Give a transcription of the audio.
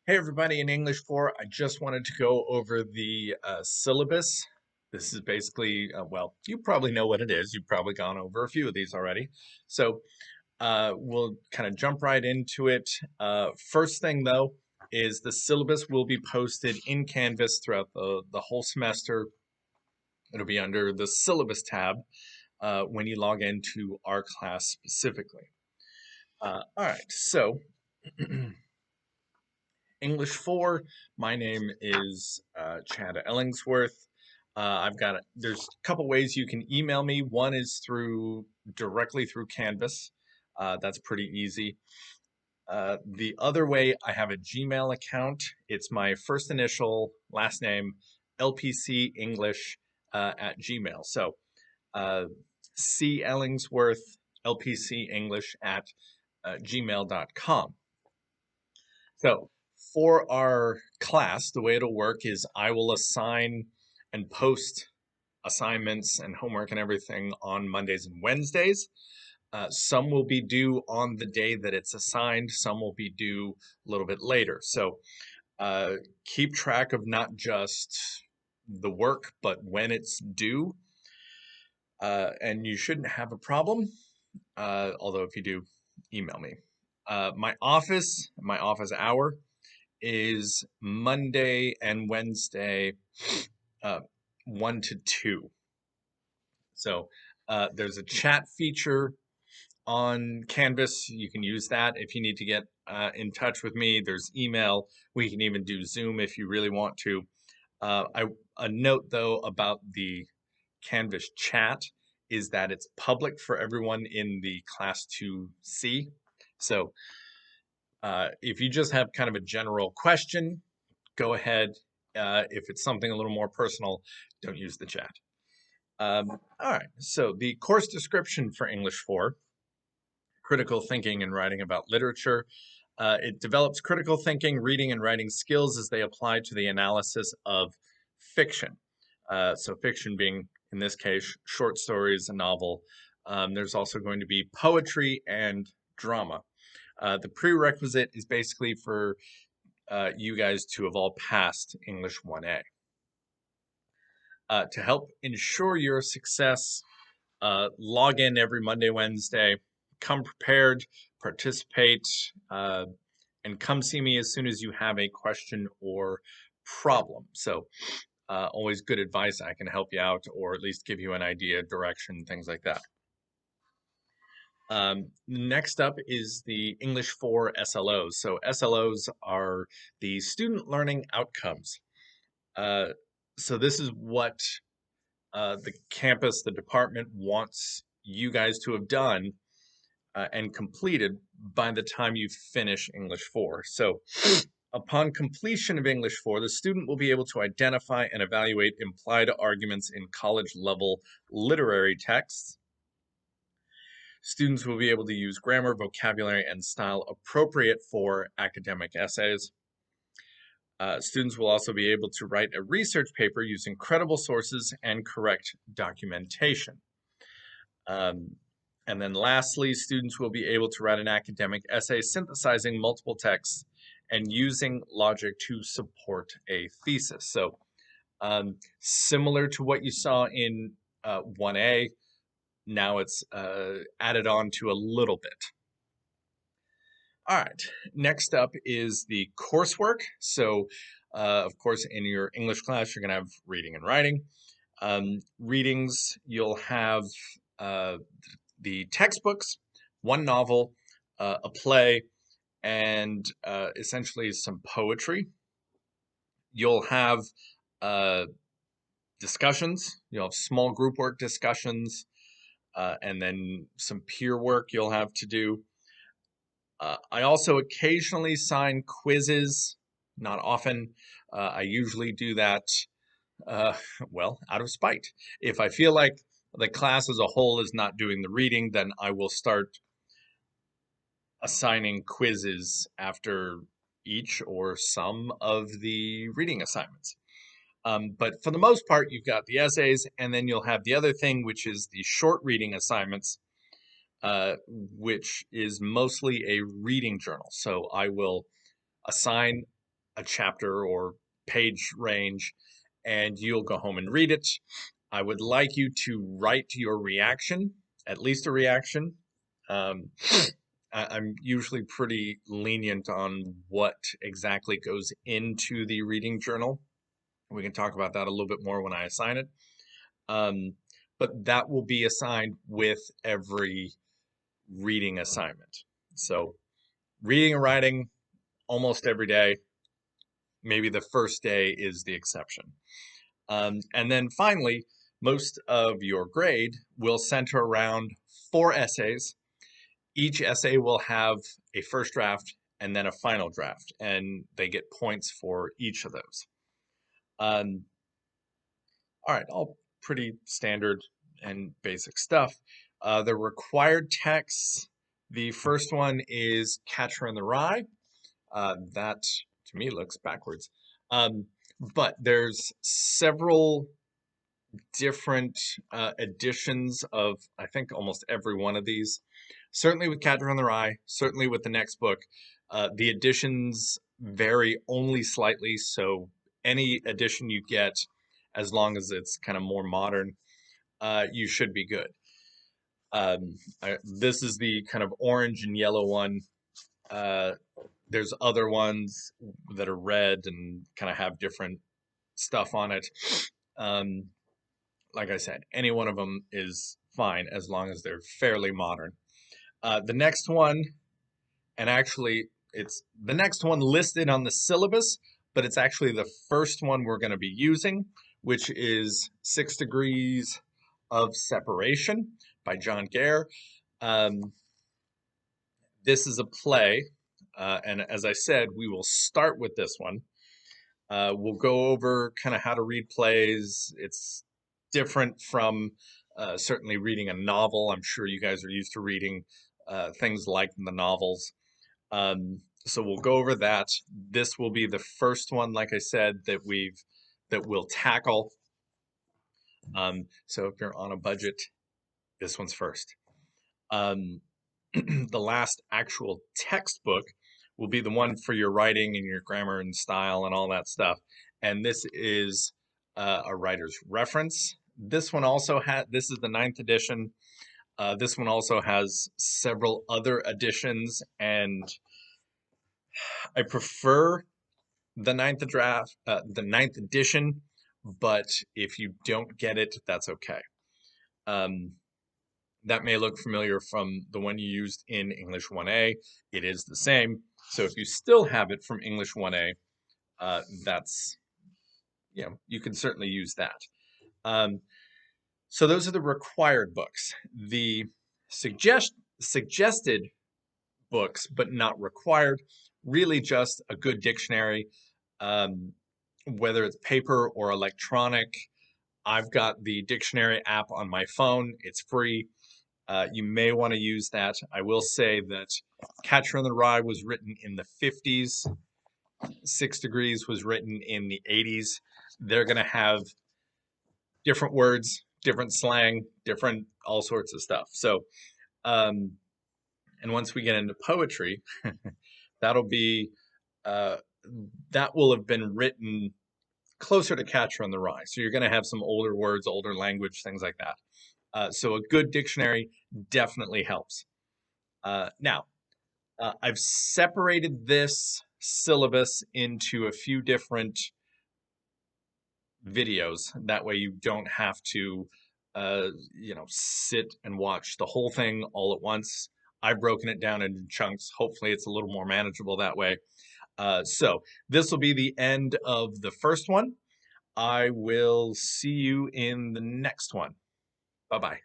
Hey everybody, in English 4, I just wanted to go over the syllabus. This is basically, well, you probably know what it is. You've probably gone over a few of these already. So we'll kind of jump right into it. First thing though is the syllabus will be posted in Canvas throughout the whole semester. It'll be under the syllabus tab when you log into our class specifically. All right, so English 4. My name is Chad Ellingsworth. There's a couple ways you can email me. One is directly through Canvas. That's pretty easy. The other way, I have a Gmail account. It's my first initial, last name, LPC English at Gmail. So uh, C Ellingsworth, LPC English at gmail.com. So for our class, the way it'll work is I will assign and post assignments and homework and everything on Mondays and Wednesdays. Some will be due on the day that it's assigned. Some will be due a little bit later. So keep track of not just the work, but when it's due. And you shouldn't have a problem. Although if you do, email me. My office hour is Monday and Wednesday, uh, 1 to 2. So there's a chat feature on Canvas. You can use that if you need to get in touch with me. There's email. We can even do Zoom if you really want to. A note though about the Canvas chat is that it's public for everyone in the class to see. So if you just have kind of a general question, go ahead. If it's something a little more personal, don't use the chat. All right, so the course description for English 4, critical thinking and writing about literature. It develops critical thinking, reading, and writing skills as they apply to the analysis of fiction. So fiction being, in this case, short stories, a novel. There's also going to be poetry and drama. The prerequisite is basically for you guys to have all passed English 1A. To help ensure your success, log in every Monday, Wednesday, come prepared, participate, and come see me as soon as you have a question or problem. So always good advice. I can help you out or at least give you an idea, direction, things like that. Next up is the English 4 SLOs. So SLOs are the student learning outcomes. So this is what the campus, the department wants you guys to have done and completed by the time you finish English 4. So upon completion of English 4, the student will be able to identify and evaluate implied arguments in college level literary texts. Students will be able to use grammar, vocabulary, and style appropriate for academic essays. Students will also be able to write a research paper using credible sources and correct documentation. And then lastly, students will be able to write an academic essay synthesizing multiple texts and using logic to support a thesis. So similar to what you saw in 1A, now it's added on to a little bit. All right, next up is the coursework. So, of course, in your English class, you're going to have reading and writing. Readings, you'll have the textbooks, one novel, a play, and essentially some poetry. You'll have discussions. You'll have small group work discussions, and then some peer work you'll have to do. I also occasionally sign quizzes, not often. I usually do that, well, out of spite. If I feel like the class as a whole is not doing the reading, then I will start assigning quizzes after each or some of the reading assignments. But for the most part, you've got the essays, and then you'll have the other thing, which is the short reading assignments, which is mostly a reading journal. So I will assign a chapter or page range, and you'll go home and read it. I would like you to write your reaction, at least a reaction. Um, I'm usually pretty lenient on what exactly goes into the reading journal. We can talk about that a little bit more when I assign it. Um, but that will be assigned with every reading assignment. So reading and writing almost every day. Maybe the first day is the exception. And then finally, most of your grade will center around 4 essays. Each essay will have a first draft and then a final draft, and they get points for each of those. Um, all right, all pretty standard and basic stuff. The required texts, the first one is Catcher in the Rye. That to me looks backwards. But there's several different editions of, I think, almost every one of these. Certainly with Catcher in the Rye, certainly with the next book. The editions vary only slightly, so any edition you get, as long as it's kind of more modern, you should be good. This is the kind of orange and yellow one. There's other ones that are red and kind of have different stuff on it. Like I said, any one of them is fine as long as they're fairly modern. The next one, and actually it's the next one listed on the syllabus, but it's actually the first one we're going to be using, which is 6 Degrees of Separation by John Gare. This is a play, and as I said, we will start with this one. We'll go over kind of how to read plays. It's different from certainly reading a novel. I'm sure you guys are used to reading things like the novels. So we'll go over that. This will be the first one, like I said, that we'll tackle. So if you're on a budget, this one's first. The last actual textbook will be the one for your writing and your grammar and style and all that stuff. And this is a writer's reference. This one also this is the 9th edition. This one also has several other editions, and I prefer the 9th edition, but if you don't get it, that's okay. That may look familiar from the one you used in English 1A. It is the same. So if you still have it from English 1A, that's, you can certainly use that. So those are the required books. The suggested books, but not required, really just a good dictionary, whether it's paper or electronic. I've got the dictionary app on my phone. It's free. You may want to use that. I will say that Catcher in the Rye was written in the 50s. 6 Degrees was written in the 80s. They're going to have different words, different slang, different all sorts of stuff. So, and once we get into poetry, that'll be, that will have been written closer to Catcher in the Rye. So you're going to have some older words, older language, things like that. So a good dictionary definitely helps. Now, I've separated this syllabus into a few different videos. That way you don't have to, sit and watch the whole thing all at once. I've broken it down into chunks. Hopefully it's a little more manageable that way. So this will be the end of the first one. I will see you in the next one. Bye-bye.